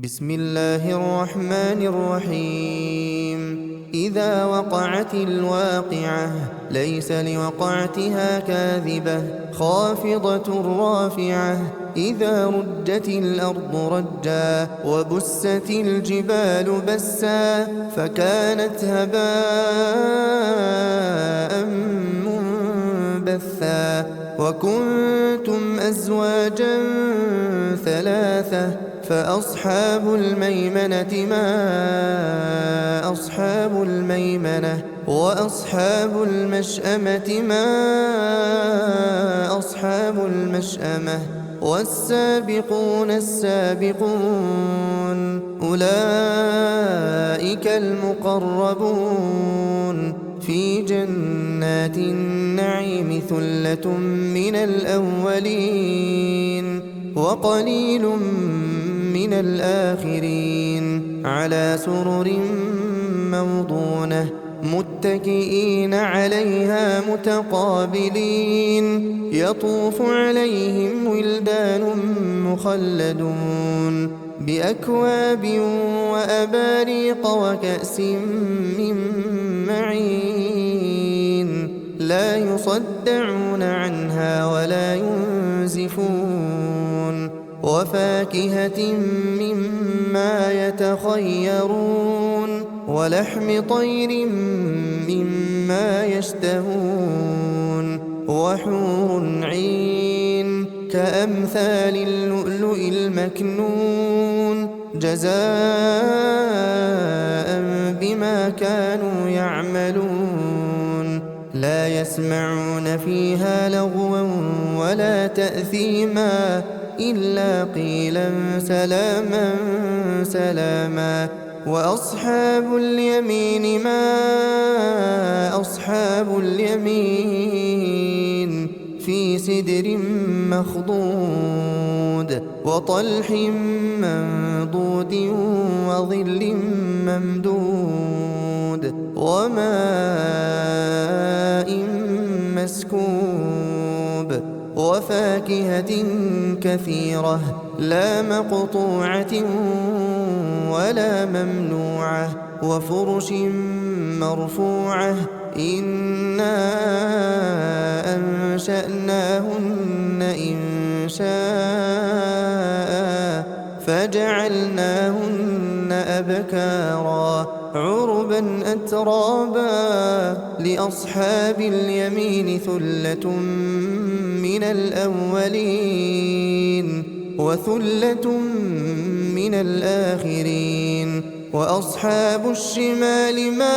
بسم الله الرحمن الرحيم. إذا وقعت الواقعة ليس لوقعتها كاذبة خافضة رافعة. إذا رجت الأرض رجا وبست الجبال بسا فكانت هباء منبثا. وكنتم أزواجا ثلاثة فأصحاب الميمنة ما أصحاب الميمنة وأصحاب المشأمة ما أصحاب المشأمة والسابقون السابقون أولئك المقربون في جنات النعيم ثلة من الأولين وقليل من الآخرين على سرر موضونة متكئين عليها متقابلين يطوف عليهم ولدان مخلدون بأكواب وأباريق وكأس من معين لا يصدعون عنها ولا ينزفون وفاكهة مما يتخيرون ولحم طير مما يشتهون وحور عين كأمثال اللؤلؤ المكنون جزاء بما كانوا يعملون لا يسمعون فيها لغوا ولا تأثيما إلا قيلا سلاما سلاما. وأصحاب اليمين ما أصحاب اليمين في سدر مخضود وطلح منضود وظل ممدود وماء مسكوب وفاكهة كثيرة لا مقطوعة ولا ممنوعة وفرش مرفوعة إنا أنشأناهن إنشاء فجعلناهن أبكارا عربا أترابا لأصحاب اليمين ثلة من الأولين وثلة من الآخرين. وأصحاب الشمال ما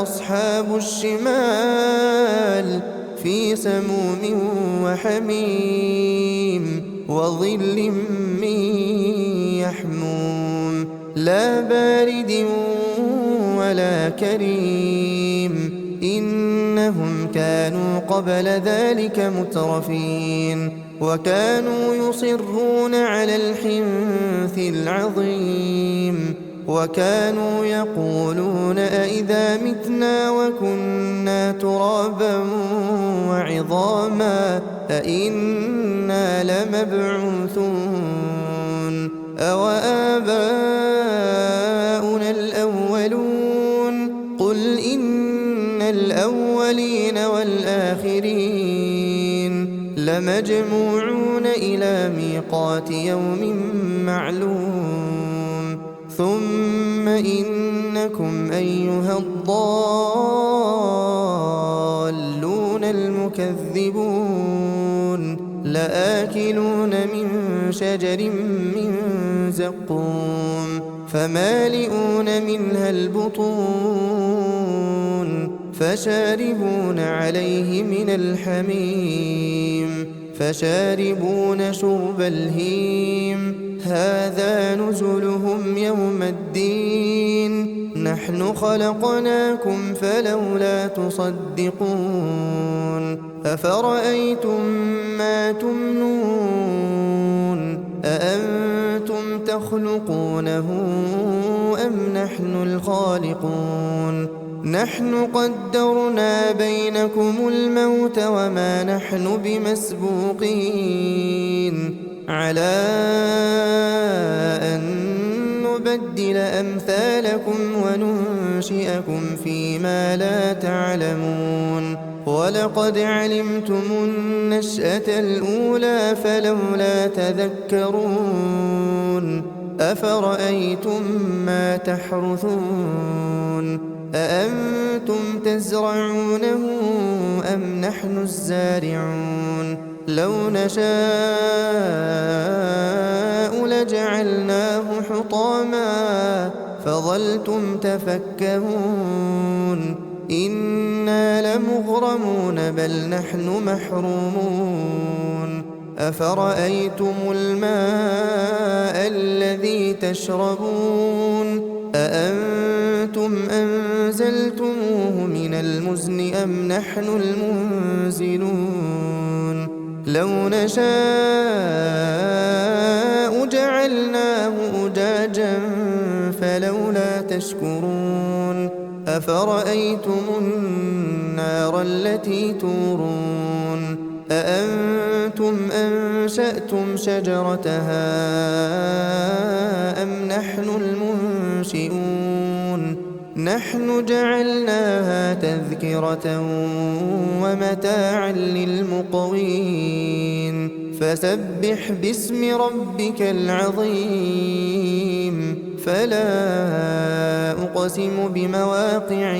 أصحاب الشمال في سموم وحميم وظل من يحموم لا بارد ولا كريم إنهم كانوا قبل ذلك مترفين وكانوا يصرون على الحنث العظيم وكانوا يقولون أئذا متنا وكنا ترابا وعظاما أئنا لمبعوثون أو آباؤنا الأولون قل إن الأولين والآخرين لمجموعون إلى ميقات يوم معلوم ثم إنكم أيها الضالون المكذبون لآكلون من شجر من زقوم فمالئون منها البطون فشاربون عليه من الحميم فشاربون شرب الهيم هذا نزلهم يوم الدين نحن خلقناكم فلولا تصدقون أفرأيتم ما تمنون أأنتم تخلقونه أم نحن الخالقون نحن قدرنا بينكم الموت وما نحن بمسبوقين على نبدل أمثالكم وننشئكم فيما لا تعلمون ولقد علمتم النشأة الأولى فلولا تذكرون أفرأيتم ما تحرثون أأنتم تزرعونه أم نحن الزارعون لو نشاء لجعلناه حطاما فظلتم تفكهون إنا لمغرمون بل نحن محرومون أفرأيتم الماء الذي تشربون أأنتم أنزلتموه من المزن أم نحن المنزلون لو نشاء جعلناه أجاجا فلولا تشكرون أفرأيتم النار التي تورون أأنتم أنشأتم شجرتها أم نحن المنشئون نحن جعلناها تذكرة ومتاعا للمقوين فسبح باسم ربك العظيم فلا أقسم بمواقع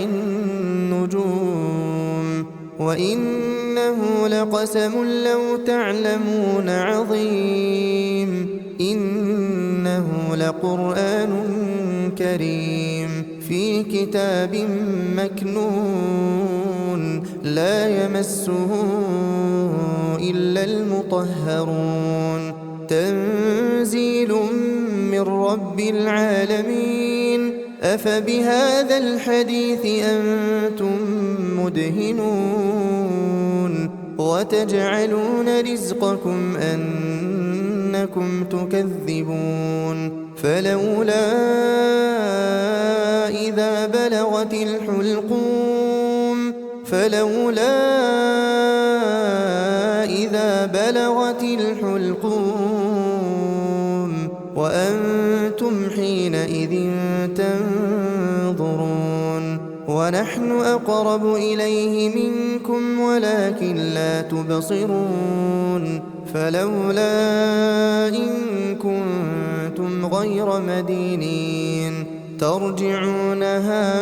النجوم وإنه لقسم لو تعلمون عظيم إنه لقرآن كريم في كتاب مكنون لا يمسه إلا المطهرون تنزيل من رب العالمين أفبهذا الحديث أنتم مدهنون وتجعلون رزقكم أنكم تكذبون فلولا إذا بلغت الحلقوم وأنتم حينئذ تنظرون ونحن أقرب إليه منكم ولكن لا تبصرون فلولا إن كنتم غير مدينين ترجعونها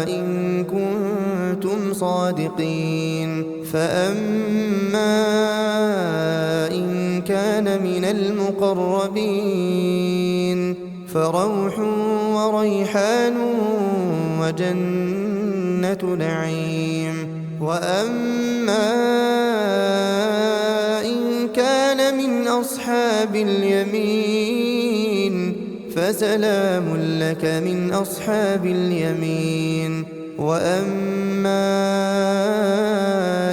إن كنتم صادقين فأما إن كان من المقربين فروح وريحان وجنة نعيم وأما إن كان من أصحاب اليمين فسلام لك من أصحاب اليمين وأما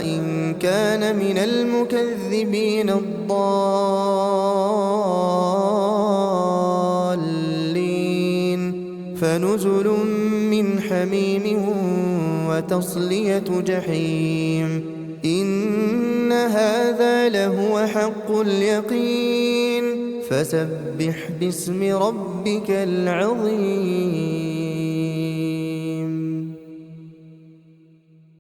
إن كان من المكذبين الضالين فنزل من حميم وتصلية جحيم إن هذا لهو حق اليقين فسبح باسم ربك العظيم